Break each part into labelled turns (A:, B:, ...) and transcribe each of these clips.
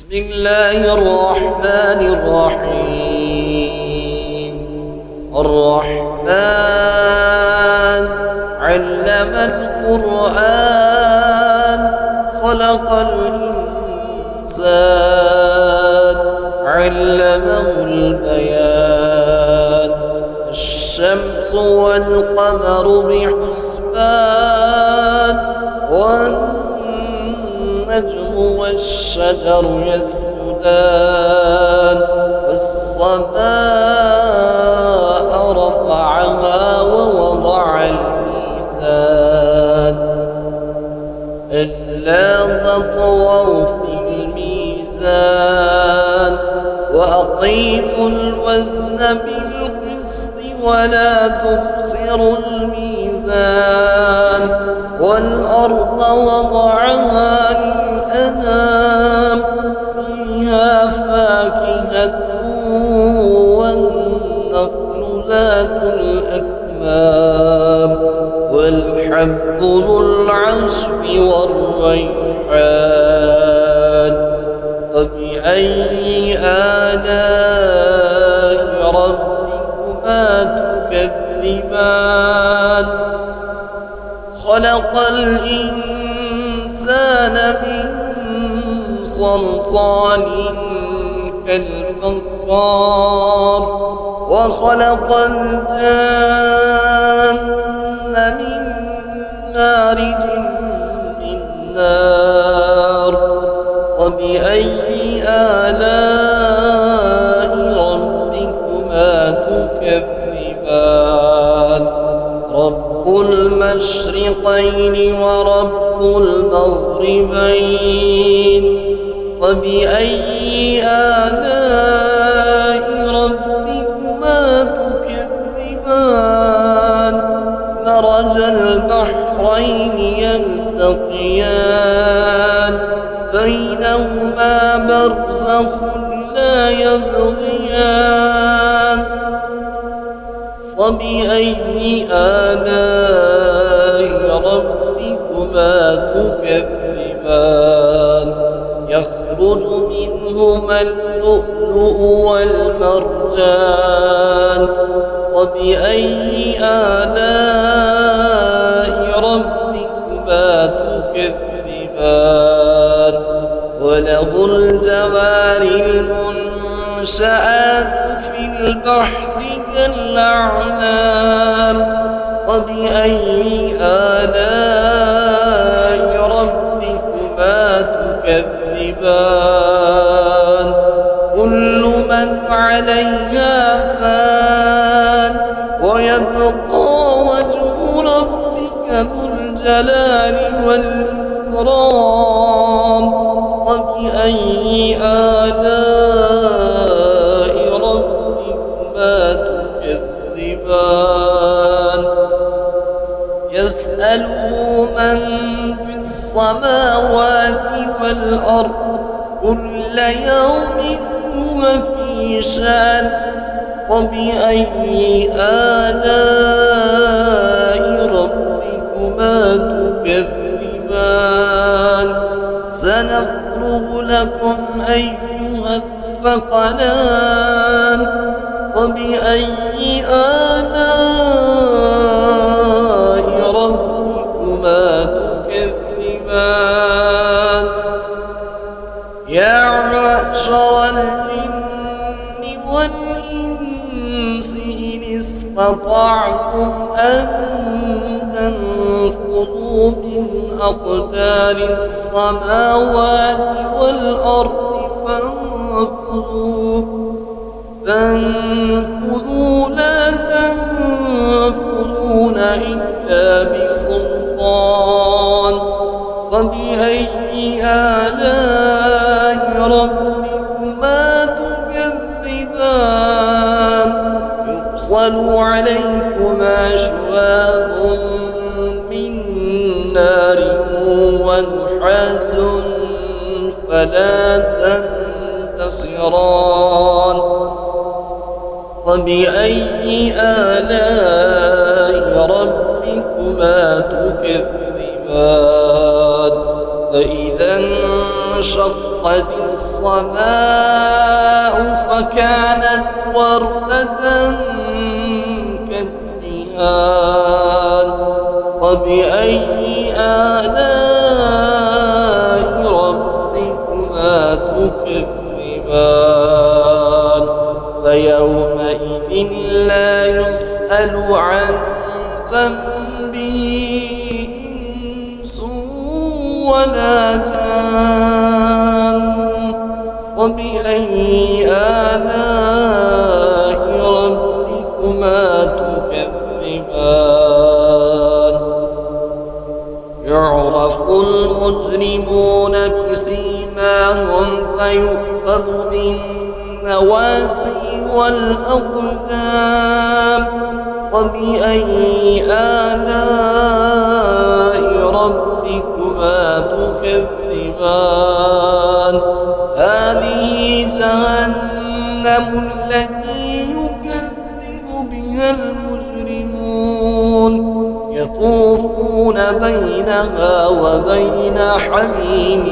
A: بسم الله الرحمن الرحيم. الرحمن علم القرآن خلق الإنسان علمه البيان. الشمس والقمر بحسبان والنجم والشجر يسجدان. والسماء رفعها ووضع الميزان ألا تطغوا في الميزان وأقيموا الوزن بالقسط ولا تخسروا الميزان. والأرض وضعها للأنام فيها فاكهة والنخل ذات الأكمام والحب ذو العصف والريحان. فبأي آلاء ربكما تكذبان؟ خلق الإنسان من صلصال كالفخار وخلق الجن من مارج من نار. وبأي آلاء ربكما تكذبان؟ رب المشرقين ورب المغربين. وبأي آلاء ربكما تكذبان؟ مرج البحرين يلتقيان بينهما برزخ لا يبغيان. فبأي آلاء ربكما تكذبان؟ يخرج منهما اللؤلؤ والمرجان. وبأي آلاء ربكما تكذبان؟ وله الجوار المنشآت في البحر كالأعلام. وبأي آلاء ربكما تكذبان؟ كل من عليها فان ويبقى وجه ربك ذو الجلال والإكرام. وبأي آلاء ربكما تكذبان؟ يسأله من في السماوات والأرض كل يوم هو في شأن. وبأي آلاء ربكما تكذبان؟ سنفرغ لكم أيها الثقلان. وبأي آلاء ربكما تكذبان؟ يا معشر الجن والإنس إن استطعتم أن تنفذوا من أقدار السماوات والأرض فانفذوا لا تنفذون إلا بسلطان. فبأي آلاء ربكما تكذبان؟ يرسل عليكما شواظ من نار ونحاس فلا تنتصران. وبأي آلاء ربكما تكذبان؟ فإذا انشق وانشقت السماء فكانت وردة كالدهان فبأي آلاء ربكما تكذبان فيومئذ لا يسأل عن ذنبه إنس ولا جان فبأي آلاء ربكما تكذبان يعرف المجرمون بسيماهم فيؤخذ بالنواسي والأقدام فبأي آلاء ربكما تكذبان هذه جهنم التي يكذب بها المجرمون يطوفون بينها وبين حميم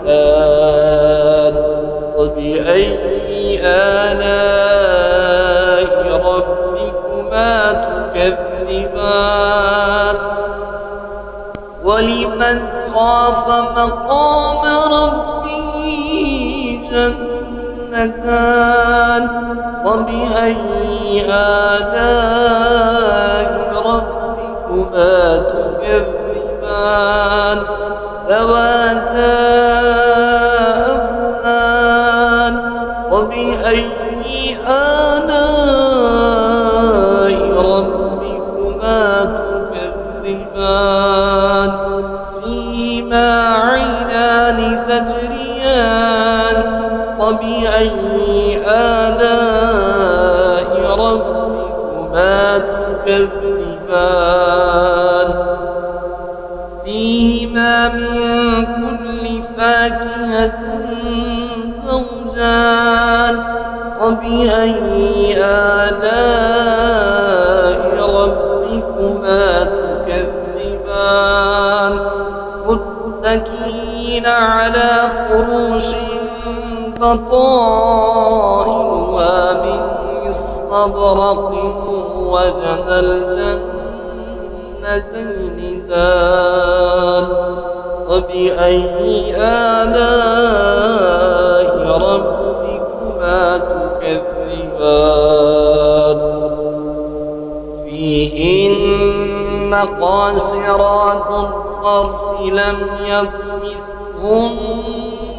A: آن فبأي آلاء ربكما تكذبان ولمن خاف مقام ربه جنتان فبأي آلاء ربكما تكذبان ذواتا أفنان فبأي آلاء ربكما تكذبان فيهما عينان تجريان فبأي آلاء ربكما تكذبان فيهما من كل فاكهة زوجان فبأي آلاء ربكما تكذبان متكئين على فروش بطائنها من استبرق وجنى الجنتين دان فبأي آلاء ربكما تكذبان فيهن قاصرات الطرف لم يطمثهن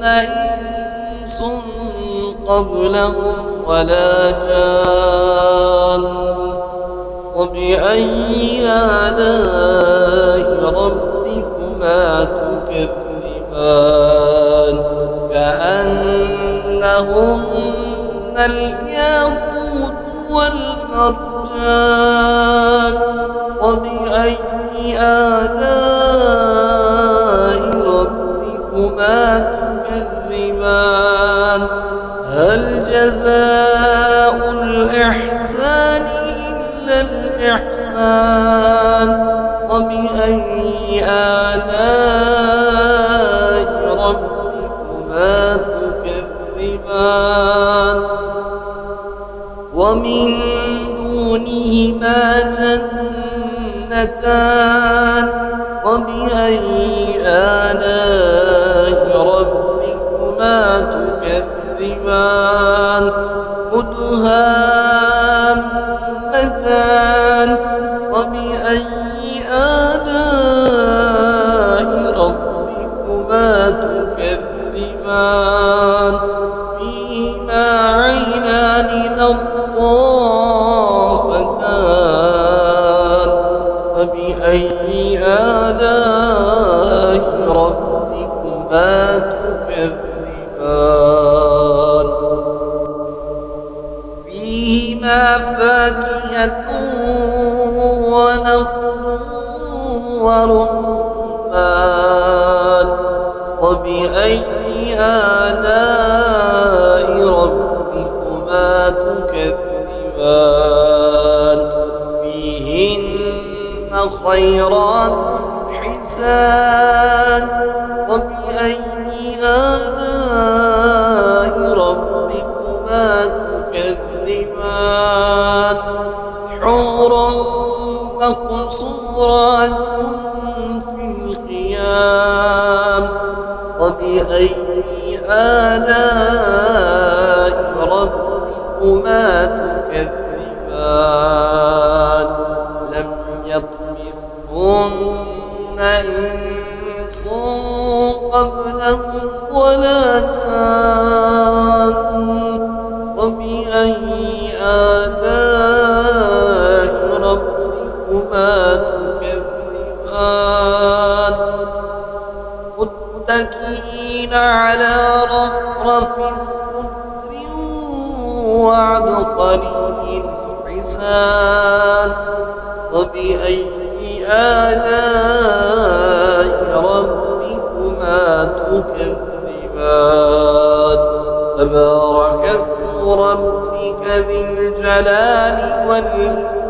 A: إنس قبلهم ولا جان فبأي آلاء ربكما تكذبان كأنهن الياقوت والمرجان فبأي آلاء ربكما تكذبان هل جزاء الإحسان إلا الإحسان فبأي آلاء ربكما تكذبان ومن دونهما جنتان فبأي آلاء ربكما تكذبان مدهامتان فبأي آلاء ربكما تكذبان فيهما عينان نضاختان فبأي آلاء ربكما تكذبان فيهما فاكهة ونخل ورمان فبأي آلاء ربكما تكذبان فيهن خيرات حسان فبأي آلاء ربكما تكذبان حور مقصورات في الخيام فبأي آلاء ربكما تكذبان لم يطمثهن إنس قبلهم ولا جان فبأي آلاء ربكما تكذبان متكئين على رفرف خضر وعبقري حسان فبأي آلاء ربكما تكذبان تبارك اسم ربك ذي الجلال والإكرام